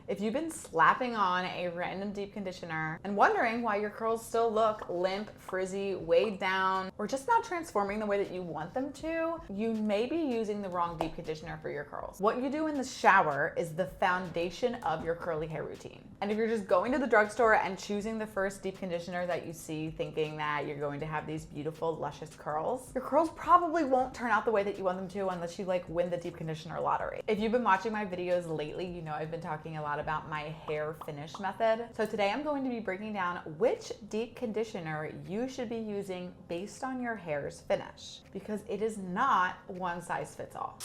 If you've been slapping on a random deep conditioner and wondering why your curls still look limp, frizzy, weighed down, or just not transforming the way that you want them to, you may be using the wrong deep conditioner for your curls. What you do in the shower is the foundation of your curly hair routine. And if you're just going to the drugstore and choosing the first deep conditioner that you see thinking that you're going to have these beautiful, luscious curls, your curls probably won't turn out the way that you want them to unless you like win the deep conditioner lottery. If you've been watching my videos lately, you know I've been talking a lot about my hair finish method. So today I'm going to be breaking down which deep conditioner you should be using based on your hair's finish, because it is not one size fits all.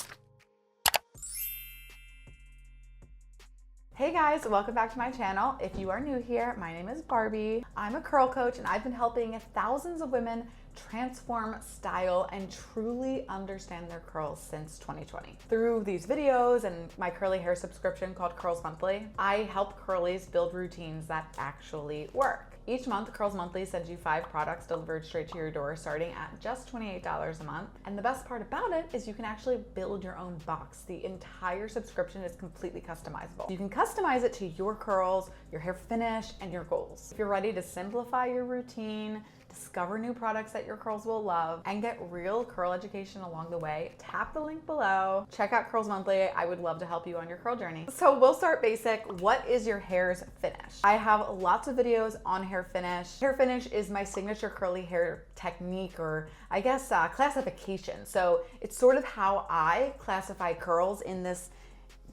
Hey guys, welcome back to my channel. If you are new here, my name is Barbie. I'm a curl coach and I've been helping thousands of women transform, style, and truly understand their curls since 2020. Through these videos and my curly hair subscription called Curls Monthly, I help curlies build routines that actually work. Each month, Curls Monthly sends you 5 products delivered straight to your door starting at just $28 a month. And the best part about it is you can actually build your own box. The entire subscription is completely customizable. You can customize it to your curls, your hair finish, and your goals. If you're ready to simplify your routine, discover new products that your curls will love, and get real curl education along the way, tap the link below. Check out Curls Monthly. I would love to help you on your curl journey. So we'll start basic. What is your hair's finish? I have lots of videos on hair finish. Hair finish is my signature curly hair technique, or I guess classification. So it's sort of how I classify curls in this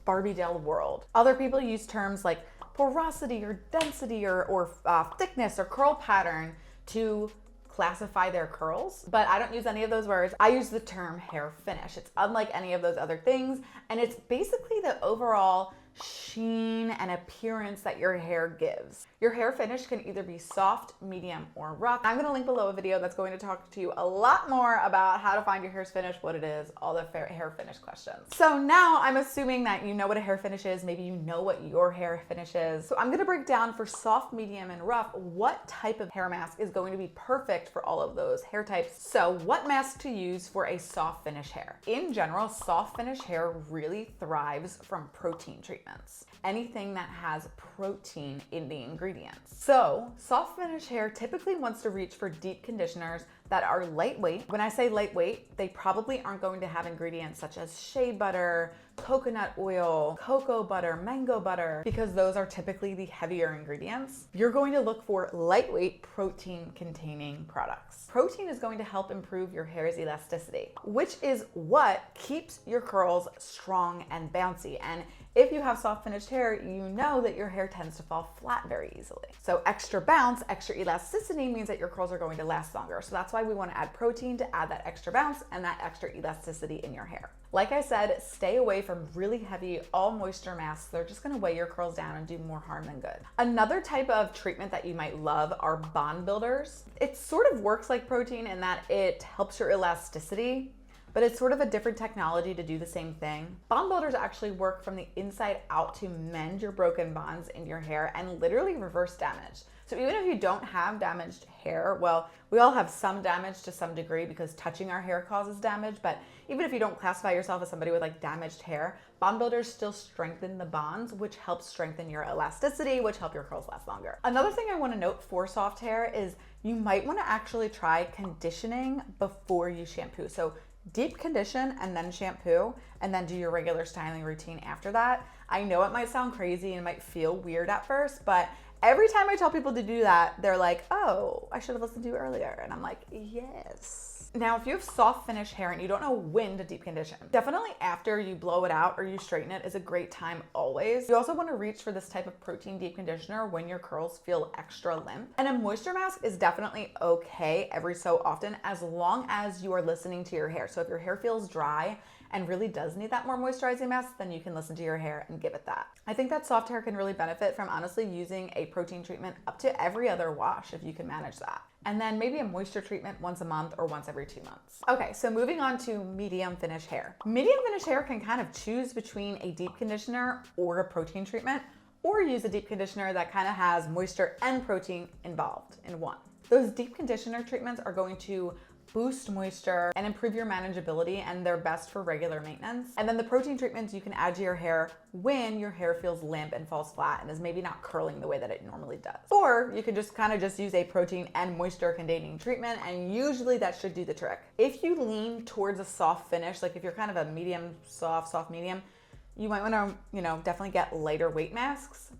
Barbie Dell world. Other people use terms like porosity or density or thickness or curl pattern to classify their curls, but I don't use any of those words. I use the term hair finish. It's unlike any of those other things, and it's basically the overall sheen and appearance that your hair gives. Your hair finish can either be soft, medium, or rough. I'm gonna link below a video that's going to talk to you a lot more about how to find your hair's finish, what it is, all the hair finish questions. So now I'm assuming that you know what a hair finish is, maybe you know what your hair finish is. So I'm gonna break down for soft, medium, and rough what type of hair mask is going to be perfect for all of those hair types. So what mask to use for a soft finish hair? In general, soft finish hair really thrives from protein treatments. Anything that has protein in the ingredients. So soft finish hair typically wants to reach for deep conditioners that are lightweight. When I say lightweight, they probably aren't going to have ingredients such as shea butter, coconut oil, cocoa butter, mango butter, because those are typically the heavier ingredients. You're going to look for lightweight protein containing products. Protein is going to help improve your hair's elasticity, which is what keeps your curls strong and bouncy. And if you have soft finished hair, you know that your hair tends to fall flat very easily. So extra bounce, extra elasticity means that your curls are going to last longer. So that's why we want to add protein to add that extra bounce and that extra elasticity in your hair. Like I said, stay away from really heavy all moisture masks. They're just gonna weigh your curls down and do more harm than good. Another type of treatment that you might love are bond builders. It sort of works like protein in that it helps your elasticity, but it's sort of a different technology to do the same thing. Bond builders actually work from the inside out to mend your broken bonds in your hair and literally reverse damage. So even if you don't have damaged hair, well, we all have some damage to some degree because touching our hair causes damage, but even if you don't classify yourself as somebody with like damaged hair, bond builders still strengthen the bonds, which helps strengthen your elasticity, which help your curls last longer. Another thing I want to note for soft hair is you might want to actually try conditioning before you shampoo. So deep condition and then shampoo, and then do your regular styling routine after that. I know it might sound crazy and it might feel weird at first, but every time I tell people to do that, they're like, oh, I should have listened to you earlier. And I'm like, yes. Now, if you have soft finish hair and you don't know when to deep condition, definitely after you blow it out or you straighten it is a great time always. You also want to reach for this type of protein deep conditioner when your curls feel extra limp. And a moisture mask is definitely okay every so often as long as you are listening to your hair. So if your hair feels dry and really does need that more moisturizing mask, then you can listen to your hair and give it that. I think that soft hair can really benefit from honestly using a protein treatment up to every other wash if you can manage that. And then maybe a moisture treatment once a month or once every 2 months. Okay, so moving on to medium finish hair. Medium finish hair can kind of choose between a deep conditioner or a protein treatment, or use a deep conditioner that kind of has moisture and protein involved in one. Those deep conditioner treatments are going to boost moisture, and improve your manageability, and they're best for regular maintenance. And then the protein treatments you can add to your hair when your hair feels limp and falls flat and is maybe not curling the way that it normally does. Or you can just kind of just use a protein and moisture containing treatment, and usually that should do the trick. If you lean towards a soft finish, like if you're kind of a medium, soft medium, you might want to, definitely get lighter weight masks.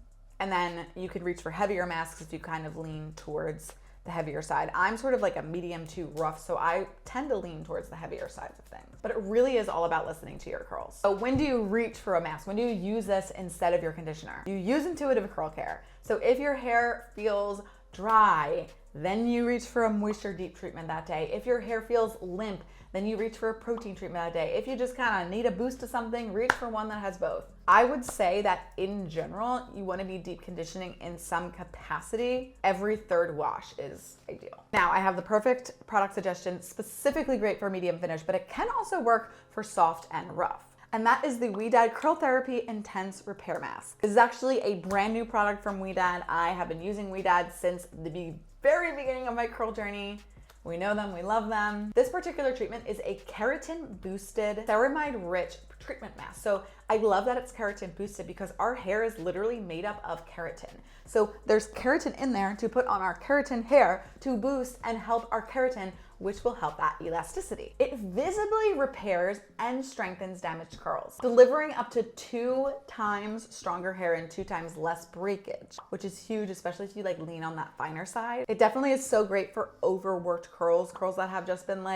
And then you could reach for heavier masks if you kind of lean towards the heavier side. I'm sort of like a medium to rough, so I tend to lean towards the heavier side of things. But it really is all about listening to your curls. So when do you reach for a mask? When do you use this instead of your conditioner? You use intuitive curl care. So if your hair feels dry, then you reach for a moisture deep treatment that day. If your hair feels limp, then you reach for a protein treatment that day. If you just kind of need a boost to something, reach for one that has both. I would say that in general, you want to be deep conditioning in some capacity. Every third wash is ideal. Now, I have the perfect product suggestion, specifically great for medium finish, but it can also work for soft and rough. And that is the Ouidad Curl Therapy Intense Repair Mask. This is actually a brand new product from Ouidad. I have been using Ouidad since the very beginning of my curl journey. We know them, we love them. This particular treatment is a keratin boosted, ceramide rich treatment mask. So I love that it's keratin boosted because our hair is literally made up of keratin. So there's keratin in there to put on our keratin hair to boost and help our keratin, which will help that elasticity. It visibly repairs and strengthens damaged curls, delivering up to 2 times stronger hair and 2 times less breakage, which is huge, especially if you lean on that finer side. It definitely is so great for overworked curls that have just been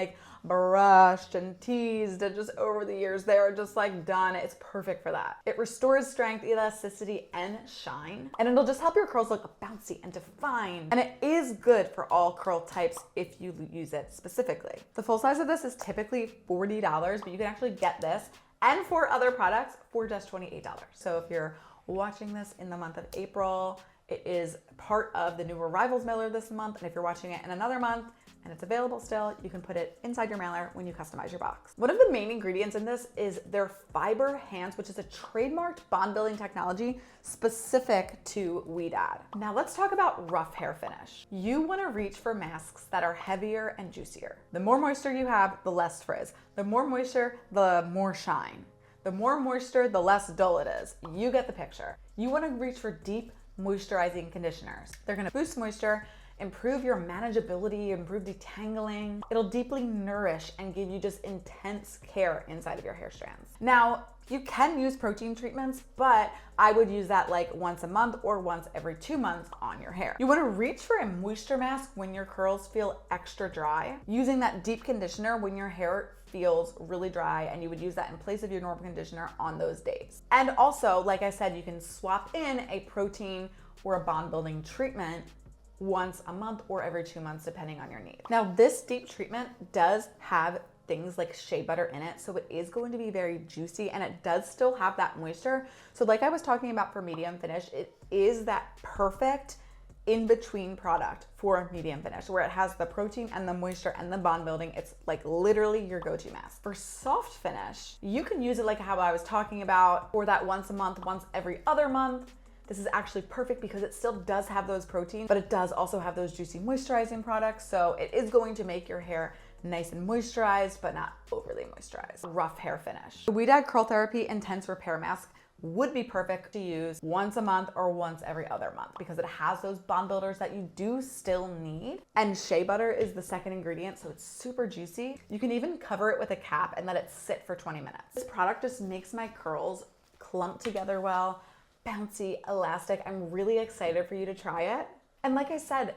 brushed and teased and just over the years, they are just done. It's perfect for that. It restores strength, elasticity, and shine, and it'll just help your curls look bouncy and defined. And it is good for all curl types if you use it specifically. The full size of this is typically $40, but you can actually get this and 4 other products for just $28. So if you're watching this in the month of April, it is part of the new arrivals mailer this month. And if you're watching it in another month and it's available still, you can put it inside your mailer when you customize your box. One of the main ingredients in this is their fiber hands, which is a trademarked bond building technology specific to Ouidad. Now let's talk about rough hair finish. You want to reach for masks that are heavier and juicier. The more moisture you have, the less frizz. The more moisture, the more shine. The more moisture, the less dull it is. You get the picture. You want to reach for deep moisturizing conditioners. They're going to boost moisture, improve your manageability, improve detangling. It'll deeply nourish and give you just intense care inside of your hair strands. Now, you can use protein treatments, but I would use that once a month or once every 2 months on your hair. You want to reach for a moisture mask when your curls feel extra dry, using that deep conditioner when your hair feels really dry, and you would use that in place of your normal conditioner on those days. And also, like I said, you can swap in a protein or a bond building treatment once a month or every 2 months, depending on your need. Now, this deep treatment does have things like shea butter in it, so it is going to be very juicy, and it does still have that moisture. So like I was talking about for medium finish, it is that perfect in-between product for a medium finish where it has the protein and the moisture and the bond building. It's literally your go-to mask. For soft finish, you can use it like how I was talking about, or that once a month, once every other month. This is actually perfect because it still does have those proteins, but it does also have those juicy moisturizing products. So it is going to make your hair nice and moisturized, but not overly moisturized. Rough hair finish. The Ouidad Curl Therapy Intense Repair Mask would be perfect to use once a month or once every other month because it has those bond builders that you do still need. And shea butter is the second ingredient, so it's super juicy. You can even cover it with a cap and let it sit for 20 minutes. This product just makes my curls clump together well, bouncy, elastic. I'm really excited for you to try it. And like I said,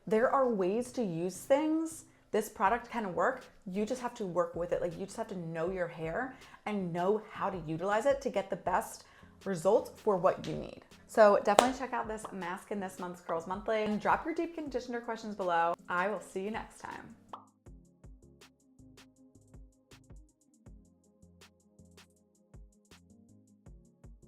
there are ways to use things. This product can work. You just have to work with it. You just have to know your hair and know how to utilize it to get the best results for what you need. So definitely check out this mask in this month's Curls Monthly and drop your deep conditioner questions below. I will see you next time.